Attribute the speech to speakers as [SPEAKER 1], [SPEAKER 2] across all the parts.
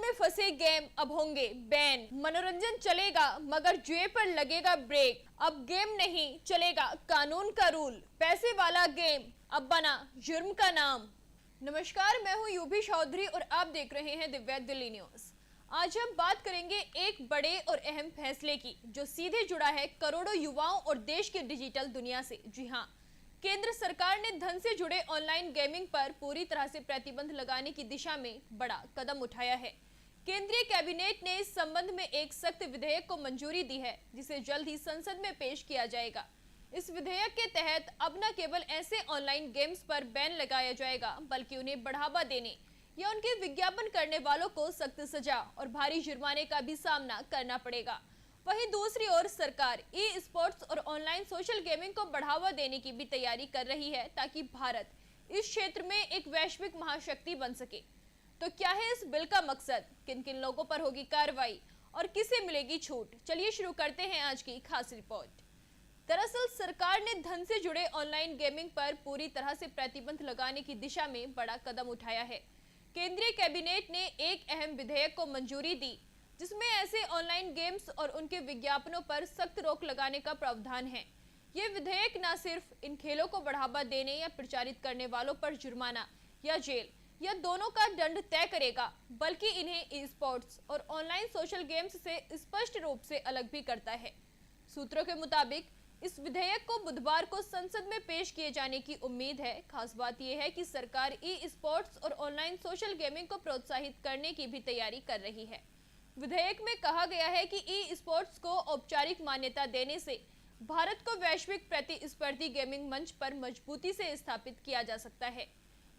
[SPEAKER 1] में फंसे गेम अब होंगे बैन। मनोरंजन चलेगा मगर जुए पर लगेगा ब्रेक। अब गेम नहीं चलेगा कानून का रूल। पैसे वाला गेम अब बना जुर्म का नाम। नमस्कार, मैं हूं यूभी चौधरी और आप देख रहे हैं दिव्य दिल्ली न्यूज। आज हम बात करेंगे एक बड़े और अहम फैसले की जो सीधे जुड़ा है करोड़ों युवाओं और देश की डिजिटल दुनिया से। जी हां, केंद्र सरकार ने धन से जुड़े ऑनलाइन गेमिंग पर पूरी तरह से प्रतिबंध लगाने की दिशा में बड़ा कदम उठाया है। केंद्रीय कैबिनेट ने इस संबंध में एक सख्त विधेयक को मंजूरी दी है, जिसे जल्द ही संसद में पेश किया जाएगा। इस विधेयक के तहत अब न केवल ऐसे ऑनलाइन गेम्स पर बैन लगाया जाएगा, बल्कि उन्हें बढ़ावा देने या उनके विज्ञापन करने वालों को सख्त सजा और भारी जुर्माने का भी सामना करना पड़ेगा। वहीं दूसरी ओर सरकार ई स्पोर्ट्स और ऑनलाइन सोशल गेमिंग को बढ़ावा देने की भी तैयारी कर रही है, ताकि भारत इस क्षेत्र में एक वैश्विक महाशक्ति बन सके। तो क्या है इस बिल का मकसद, किन किन लोगों पर होगी कार्रवाई और किसे मिलेगी छूट? चलिए शुरू करते हैं आज की खास रिपोर्ट। दरअसल सरकार ने धन से जुड़े ऑनलाइन गेमिंग पर पूरी तरह से प्रतिबंध लगाने की दिशा में बड़ा कदम उठाया है। केंद्रीय कैबिनेट ने एक अहम विधेयक को मंजूरी दी, जिसमें ऐसे ऑनलाइन गेम्स और उनके विज्ञापनों पर सख्त रोक लगाने का प्रावधान है। ये विधेयक न सिर्फ इन खेलों को बढ़ावा देने या प्रचारित करने वालों पर जुर्माना या जेल या दोनों का दंड तय करेगा, बल्कि इन्हें ई स्पोर्ट्स और ऑनलाइन सोशल गेम्स से स्पष्ट रूप से अलग भी करता है। सूत्रों के मुताबिक इस विधेयक को बुधवार को संसद में पेश किए जाने की उम्मीद है। खास बात यह है कि सरकार ई स्पोर्ट्स और ऑनलाइन सोशल गेमिंग को प्रोत्साहित करने की भी तैयारी कर रही है। विधेयक में कहा गया है कि ई स्पोर्ट्स को औपचारिक मान्यता देने से भारत को वैश्विक प्रतिस्पर्धी गेमिंग मंच पर मजबूती से स्थापित किया जा सकता है।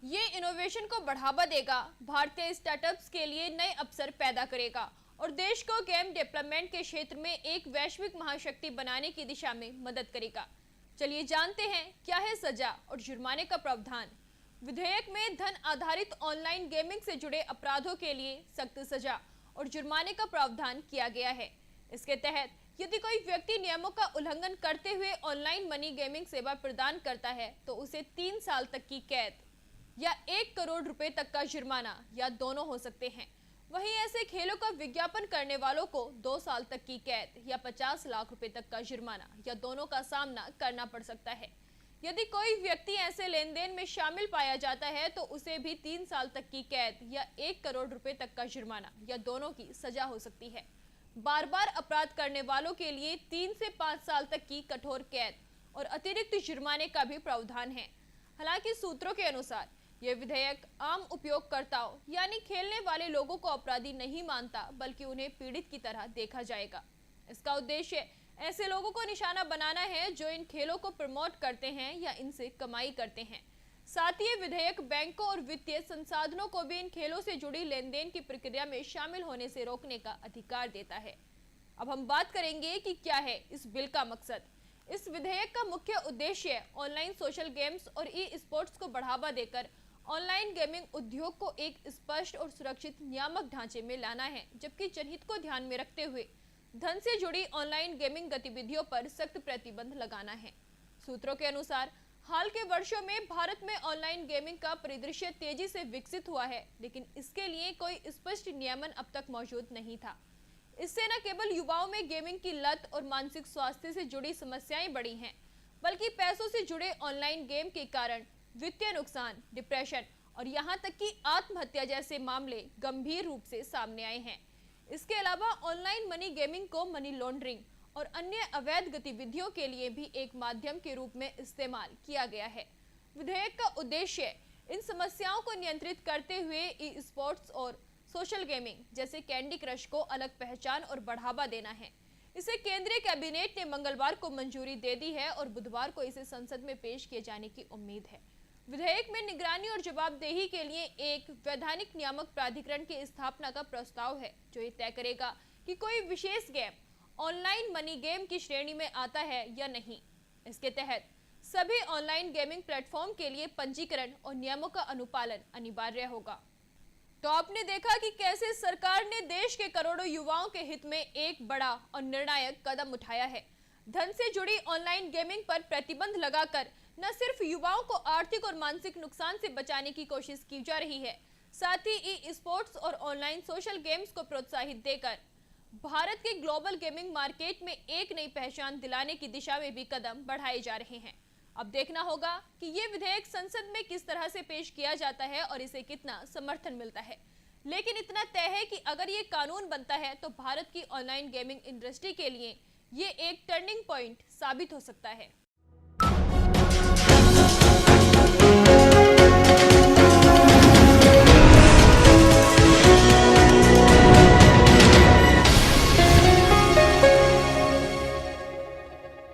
[SPEAKER 1] ये इनोवेशन को बढ़ावा देगा, भारतीय स्टार्टअप्स के लिए नए अवसर पैदा करेगा और देश को गेम डेवलपमेंट के क्षेत्र में एक वैश्विक महाशक्ति बनाने की दिशा में मदद करेगा। चलिए जानते हैं क्या है सजा और जुर्माने का प्रावधान। विधेयक में धन आधारित ऑनलाइन गेमिंग से जुड़े अपराधों के लिए सख्त सजा और जुर्माने का प्रावधान किया गया है। इसके तहत यदि कोई व्यक्ति नियमों का उल्लंघन करते हुए ऑनलाइन मनी गेमिंग सेवा प्रदान करता है, तो उसे 3 साल तक की कैद या 1 करोड़ रुपए तक का जुर्माना या दोनों हो सकते हैं। वहीं ऐसे खेलों का विज्ञापन करने वालों को 2 साल तक की कैद या 50 लाख रुपए तक का जुर्माना या दोनों का सामना करना पड़ सकता है। यदि कोई व्यक्ति ऐसे लेन देन में शामिल पाया जाता है, तो उसे भी 3 साल तक की कैद या 1 करोड़ रुपए तक का जुर्माना या दोनों की सजा हो सकती है। बार बार अपराध करने वालों के लिए 3 से 5 साल तक की कठोर कैद और अतिरिक्त जुर्माने का भी प्रावधान है। हालांकि सूत्रों के अनुसार यह विधेयक आम उपयोगकर्ताओं यानी खेलने वाले लोगों को अपराधी नहीं मानता, बल्कि उन्हें पीड़ित की तरह देखा जाएगा। इसका उद्देश्य ऐसे लोगों को निशाना बनाना है जो इन खेलों को प्रमोट करते हैं या इनसे कमाई करते हैं। साथ ही विधेयक बैंकों और वित्तीय संसाधनों को भी इन खेलों से जुड़ी लेन देन की प्रक्रिया में शामिल होने से रोकने का अधिकार देता है। अब हम बात करेंगे कि क्या है इस बिल का मकसद। इस विधेयक का मुख्य उद्देश्य ऑनलाइन सोशल गेम्स और ई स्पोर्ट्स को बढ़ावा देकर ऑनलाइन गेमिंग उद्योग को एक स्पष्ट और सुरक्षित नियामक ढांचे में लाना है, जबकि जनहित को ध्यान में रखते हुए धन से जुड़ी ऑनलाइन गेमिंग गतिविधियों पर सख्त प्रतिबंध लगाना है। सूत्रों के अनुसार हाल के वर्षों में भारत में ऑनलाइन गेमिंग का परिदृश्य तेजी से विकसित हुआ है, लेकिन इसके लिए कोई स्पष्ट नियमन अब तक मौजूद नहीं था। इससे न केवल युवाओं में गेमिंग की लत और मानसिक स्वास्थ्य से जुड़ी समस्याएं बढ़ी हैं, बल्कि पैसों से जुड़े ऑनलाइन गेम के कारण वित्तीय नुकसान, डिप्रेशन और यहां तक कि आत्महत्या जैसे मामले गंभीर रूप से सामने आए हैं। इसके अलावा ऑनलाइन मनी गेमिंग को मनी लॉन्ड्रिंग और अन्य अवैध गतिविधियों के लिए भी एक माध्यम के रूप में इस्तेमाल किया गया है। विधेयक का उद्देश्य इन समस्याओं को नियंत्रित करते हुए ई स्पोर्ट्स और सोशल गेमिंग जैसे कैंडी क्रश को अलग पहचान और बढ़ावा देना है। इसे केंद्रीय कैबिनेट ने मंगलवार को मंजूरी दे दी है और बुधवार को इसे संसद में पेश किए जाने की उम्मीद है। विधेयक में निगरानी और जवाबदेही के लिए एक वैधानिक नियामक प्राधिकरण की स्थापना का प्रस्ताव है, जो ये तय करेगा कि कोई विशेष गेम ऑनलाइन मनी गेम की श्रेणी में आता है या नहीं। इसके तहत सभी ऑनलाइन गेमिंग प्लेटफॉर्म के लिए पंजीकरण और नियमों का अनुपालन अनिवार्य होगा। तो आपने देखा कि कैसे सरकार ने देश के करोड़ों युवाओं के हित में एक बड़ा और निर्णायक कदम उठाया है। धन से जुड़ी ऑनलाइन गेमिंग पर प्रतिबंध लगाकर न सिर्फ युवाओं को आर्थिक और मानसिक नुकसान से बचाने की कोशिश की जा रही है, साथ ही ई स्पोर्ट्स और ऑनलाइन सोशल गेम्स को प्रोत्साहित देकर भारत के ग्लोबल गेमिंग मार्केट में एक नई पहचान दिलाने की दिशा में भी कदम बढ़ाए जा रहे हैं। अब देखना होगा कि ये विधेयक संसद में किस तरह से पेश किया जाता है और इसे कितना समर्थन मिलता है। लेकिन इतना तय है कि अगर ये कानून बनता है तो भारत की ऑनलाइन गेमिंग इंडस्ट्री के लिए ये एक टर्निंग पॉइंट साबित हो सकता है।